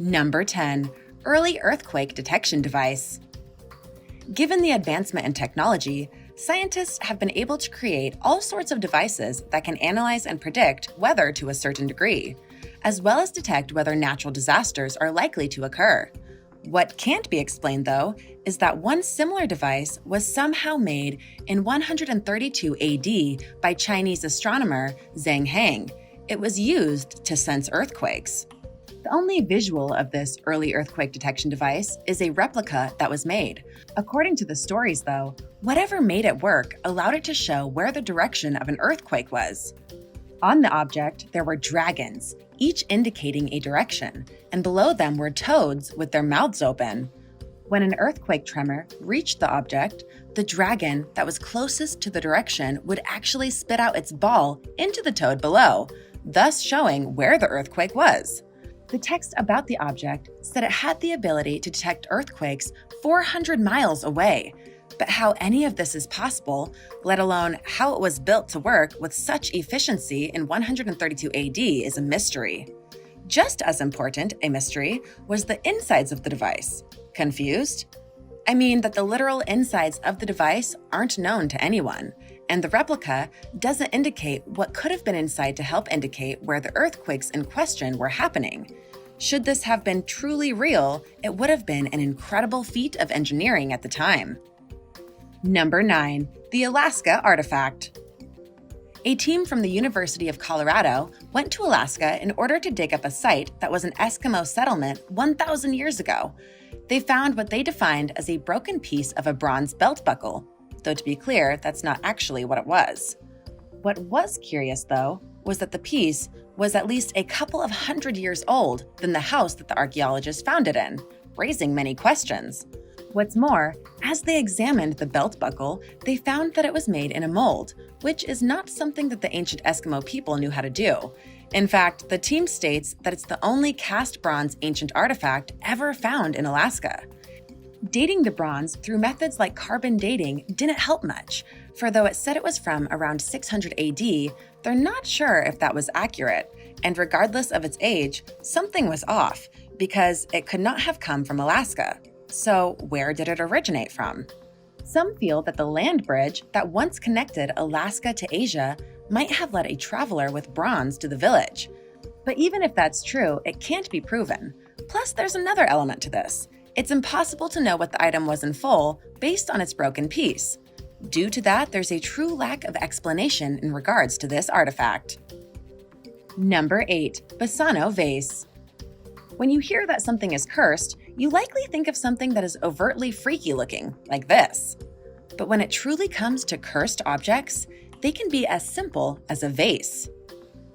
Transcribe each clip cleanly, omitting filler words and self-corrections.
Number 10. Early earthquake detection device. Given the advancement in technology, scientists have been able to create all sorts of devices that can analyze and predict weather to a certain degree, as well as detect whether natural disasters are likely to occur. What can't be explained, though, is that one similar device was somehow made in 132 AD by Chinese astronomer Zheng Heng. It was used to sense earthquakes. The only visual of this early earthquake detection device is a replica that was made. According to the stories, though, whatever made it work allowed it to show where the direction of an earthquake was. On the object, there were dragons, each indicating a direction, and below them were toads with their mouths open. When an earthquake tremor reached the object, the dragon that was closest to the direction would actually spit out its ball into the toad below, thus showing where the earthquake was. The text about the object said it had the ability to detect earthquakes 400 miles away, but how any of this is possible, let alone how it was built to work with such efficiency in 132 AD, is a mystery. Just as important a mystery was the insides of the device. Confused? I mean that the literal insides of the device aren't known to anyone, and the replica doesn't indicate what could have been inside to help indicate where the earthquakes in question were happening. Should this have been truly real, it would have been an incredible feat of engineering at the time. Number 9. The Alaska Artifact. A team from the University of Colorado went to Alaska in order to dig up a site that was an Eskimo settlement 1,000 years ago. They found what they defined as a broken piece of a bronze belt buckle, though to be clear, that's not actually what it was. What was curious, though, was that the piece was at least a couple of hundred years old than the house that the archaeologists found it in, raising many questions. What's more, as they examined the belt buckle, they found that it was made in a mold, which is not something that the ancient Eskimo people knew how to do. In fact, the team states that it's the only cast bronze ancient artifact ever found in Alaska. Dating the bronze through methods like carbon dating didn't help much, for though it said it was from around 600 AD, they're not sure if that was accurate, and regardless of its age, something was off, because it could not have come from Alaska. So where did it originate from? Some feel that the land bridge that once connected Alaska to Asia might have led a traveler with bronze to the village. But even if that's true, it can't be proven. Plus, there's another element to this. It's impossible to know what the item was in full based on its broken piece. Due to that, there's a true lack of explanation in regards to this artifact. Number 8. Bisno Vase. When you hear that something is cursed, you likely think of something that is overtly freaky looking, like this. But when it truly comes to cursed objects, they can be as simple as a vase.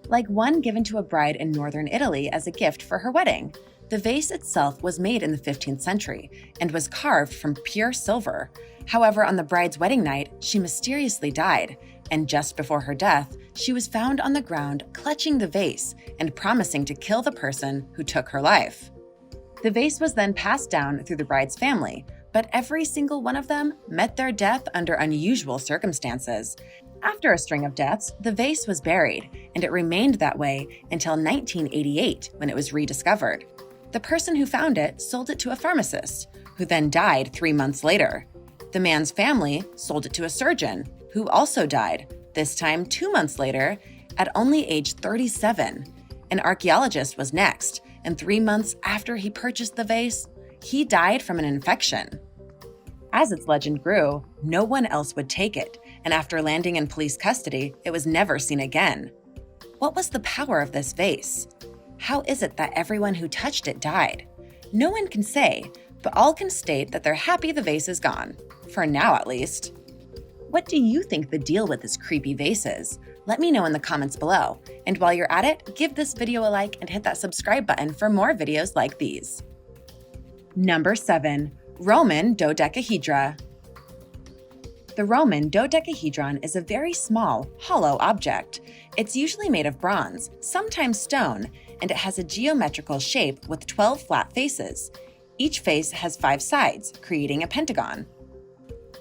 Like one given to a bride in northern Italy as a gift for her wedding. The vase itself was made in the 15th century and was carved from pure silver. However, on the bride's wedding night, she mysteriously died, and just before her death, she was found on the ground clutching the vase and promising to kill the person who took her life. The vase was then passed down through the bride's family, but every single one of them met their death under unusual circumstances. After a string of deaths, the vase was buried, and it remained that way until 1988 when it was rediscovered. The person who found it sold it to a pharmacist, who then died 3 months later. The man's family sold it to a surgeon, who also died, this time 2 months later, at only age 37. An archaeologist was next, and 3 months after he purchased the vase, he died from an infection. As its legend grew, no one else would take it, and after landing in police custody, it was never seen again. What was the power of this vase? How is it that everyone who touched it died? No one can say, but all can state that they're happy the vase is gone. For now, at least. What do you think the deal with this creepy vase is? Let me know in the comments below. And while you're at it, give this video a like and hit that subscribe button for more videos like these. Number 7. Roman Dodecahedra. The Roman dodecahedron is a very small, hollow object. It's usually made of bronze, sometimes stone, and it has a geometrical shape with 12 flat faces. Each face has 5 sides, creating a pentagon.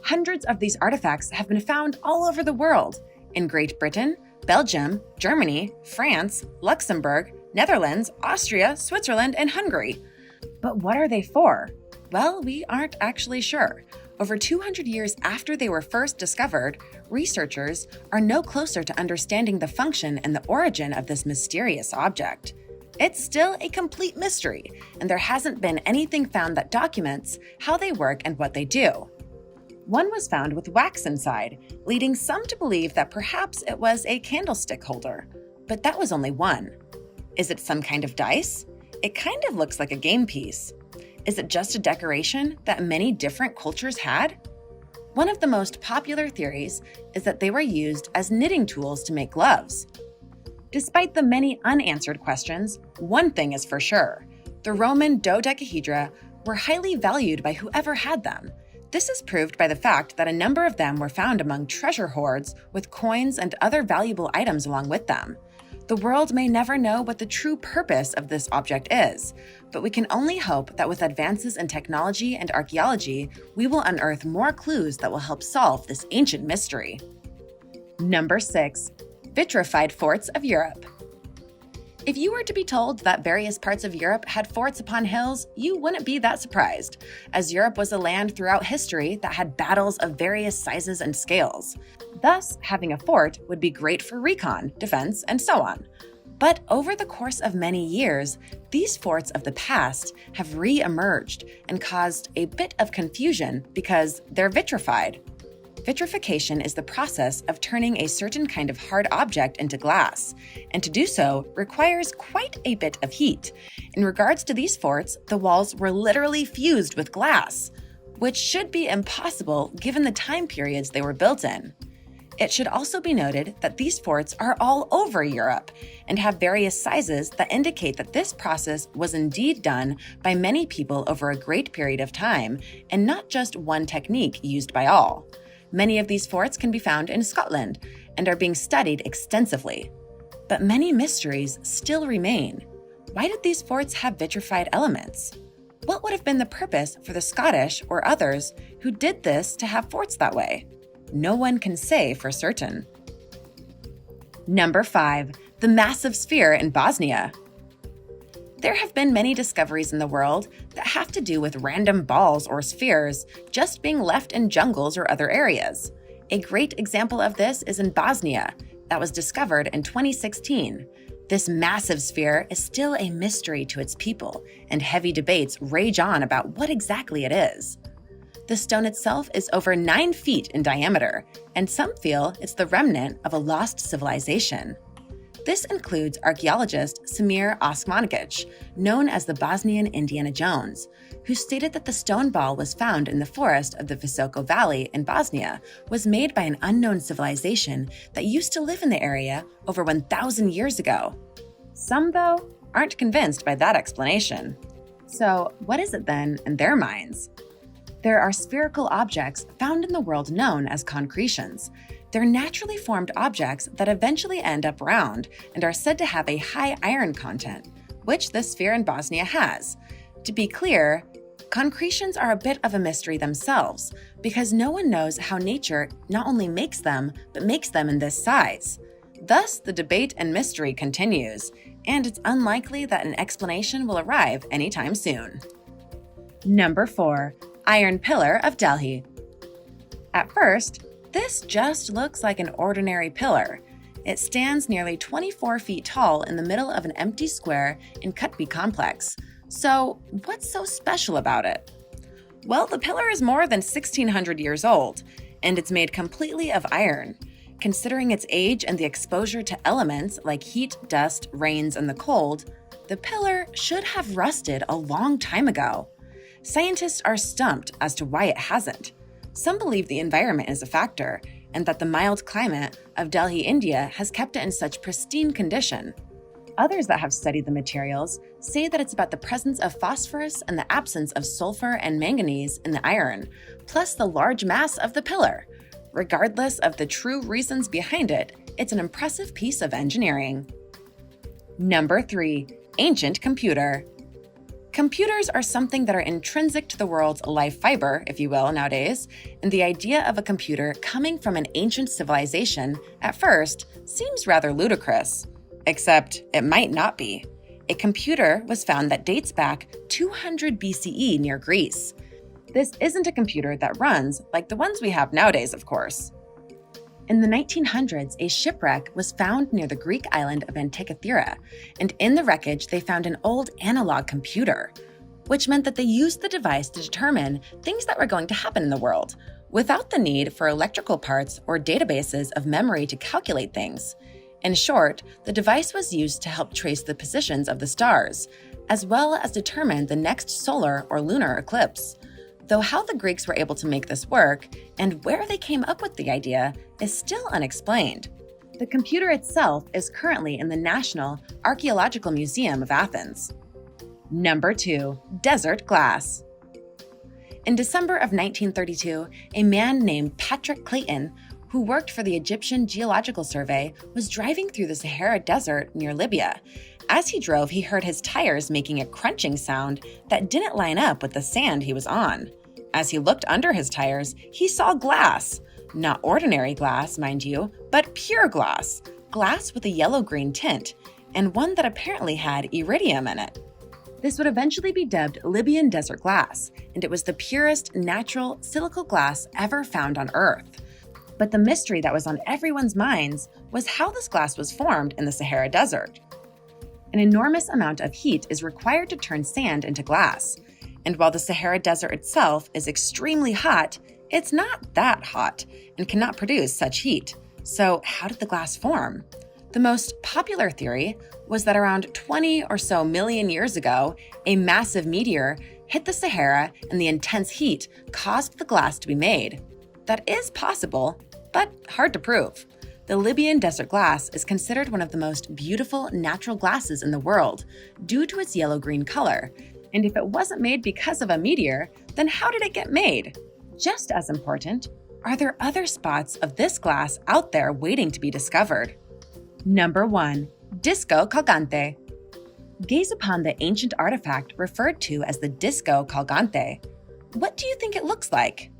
Hundreds of these artifacts have been found all over the world, in Great Britain, Belgium, Germany, France, Luxembourg, Netherlands, Austria, Switzerland, and Hungary. But what are they for? Well, we aren't actually sure. Over 200 years after they were first discovered, researchers are no closer to understanding the function and the origin of this mysterious object. It's still a complete mystery, and there hasn't been anything found that documents how they work and what they do. One was found with wax inside, leading some to believe that perhaps it was a candlestick holder. But that was only one. Is it some kind of dice? It kind of looks like a game piece. Is it just a decoration that many different cultures had? One of the most popular theories is that they were used as knitting tools to make gloves. Despite the many unanswered questions, one thing is for sure. The Roman Dodecahedra were highly valued by whoever had them. This is proved by the fact that a number of them were found among treasure hoards with coins and other valuable items along with them. The world may never know what the true purpose of this object is, but we can only hope that with advances in technology and archaeology, we will unearth more clues that will help solve this ancient mystery. Number 6. Vitrified forts of Europe. If you were to be told that various parts of Europe had forts upon hills, you wouldn't be that surprised, as Europe was a land throughout history that had battles of various sizes and scales. Thus, having a fort would be great for recon, defense, and so on. But over the course of many years, these forts of the past have re-emerged and caused a bit of confusion because they're vitrified. Vitrification is the process of turning a certain kind of hard object into glass, and to do so requires quite a bit of heat. In regards to these forts, the walls were literally fused with glass, which should be impossible given the time periods they were built in. It should also be noted that these forts are all over Europe and have various sizes that indicate that this process was indeed done by many people over a great period of time, and not just one technique used by all. Many of these forts can be found in Scotland and are being studied extensively. But many mysteries still remain. Why did these forts have vitrified elements? What would have been the purpose for the Scottish or others who did this to have forts that way? No one can say for certain. Number 5. The massive sphere in Bosnia. There have been many discoveries in the world that have to do with random balls or spheres just being left in jungles or other areas. A great example of this is in Bosnia, that was discovered in 2016. This massive sphere is still a mystery to its people, and heavy debates rage on about what exactly it is. The stone itself is over 9 feet in diameter, and some feel it's the remnant of a lost civilization. This includes archaeologist Samir Osmanagic, known as the Bosnian Indiana Jones, who stated that the stone ball was found in the forest of the Visoko Valley in Bosnia was made by an unknown civilization that used to live in the area over 1,000 years ago. Some, though, aren't convinced by that explanation. So, what is it then in their minds? There are spherical objects found in the world known as concretions. They're naturally formed objects that eventually end up round and are said to have a high iron content, which the sphere in Bosnia has. To be clear, concretions are a bit of a mystery themselves because no one knows how nature not only makes them, but makes them in this size. Thus, the debate and mystery continues, and it's unlikely that an explanation will arrive anytime soon. Number 4. Iron Pillar of Delhi. At first, this just looks like an ordinary pillar. It stands nearly 24 feet tall in the middle of an empty square in Kutbi complex. So, what's so special about it? Well, the pillar is more than 1,600 years old, and it's made completely of iron. Considering its age and the exposure to elements like heat, dust, rains, and the cold, the pillar should have rusted a long time ago. Scientists are stumped as to why it hasn't. Some believe the environment is a factor, and that the mild climate of Delhi, India has kept it in such pristine condition. Others that have studied the materials say that it's about the presence of phosphorus and the absence of sulfur and manganese in the iron, plus the large mass of the pillar. Regardless of the true reasons behind it, it's an impressive piece of engineering. Number 3. Ancient computer. Computers are something that are intrinsic to the world's life fiber, if you will, nowadays, and the idea of a computer coming from an ancient civilization, at first, seems rather ludicrous. Except it might not be. A computer was found that dates back 200 BCE near Greece. This isn't a computer that runs like the ones we have nowadays, of course. In the 1900s, a shipwreck was found near the Greek island of Dodecahedra, and in the wreckage they found an old analog computer, which meant that they used the device to determine things that were going to happen in the world, without the need for electrical parts or databases of memory to calculate things. In short, the device was used to help trace the positions of the stars, as well as determine the next solar or lunar eclipse. Though how the Greeks were able to make this work and where they came up with the idea is still unexplained. The computer itself is currently in the National Archaeological Museum of Athens. Number 2. Desert glass. In December of 1932, a man named Patrick Clayton, who worked for the Egyptian Geological Survey, was driving through the Sahara Desert near Libya. As he drove, he heard his tires making a crunching sound that didn't line up with the sand he was on. As he looked under his tires, he saw glass. Not ordinary glass, mind you, but pure glass. Glass with a yellow-green tint, and one that apparently had iridium in it. This would eventually be dubbed Libyan desert glass, and it was the purest natural silica glass ever found on Earth. But the mystery that was on everyone's minds was how this glass was formed in the Sahara Desert. An enormous amount of heat is required to turn sand into glass. And while the Sahara Desert itself is extremely hot, it's not that hot and cannot produce such heat. So how did the glass form? The most popular theory was that around 20 or so million years ago, a massive meteor hit the Sahara and the intense heat caused the glass to be made. That is possible, but hard to prove. The Libyan desert glass is considered one of the most beautiful natural glasses in the world due to its yellow-green color. And if it wasn't made because of a meteor, then how did it get made? Just as important, are there other spots of this glass out there waiting to be discovered? Number 1. Disco calgante. Gaze upon the ancient artifact referred to as the disco calgante. What do you think it looks like?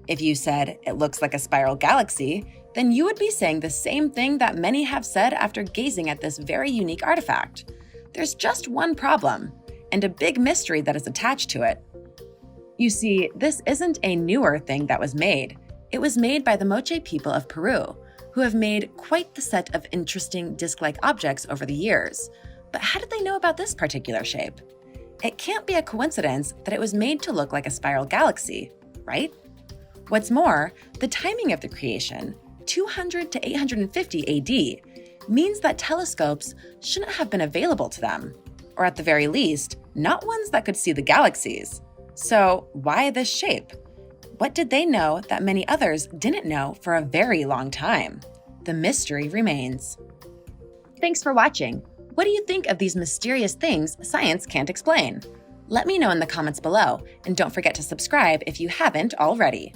If you said it looks like a spiral galaxy, then you would be saying the same thing that many have said after gazing at this very unique artifact. There's just one problem, and a big mystery that is attached to it. You see, this isn't a newer thing that was made. It was made by the Moche people of Peru, who have made quite the set of interesting disc-like objects over the years. But how did they know about this particular shape? It can't be a coincidence that it was made to look like a spiral galaxy, right? What's more, the timing of the creation, 200 to 850 AD, means that telescopes shouldn't have been available to them, or at the very least, not ones that could see the galaxies. So why this shape? What did they know that many others didn't know for a very long time? The mystery remains. Thanks for watching. What do you think of these mysterious things science can't explain? Let me know in the comments below, and don't forget to subscribe if you haven't already.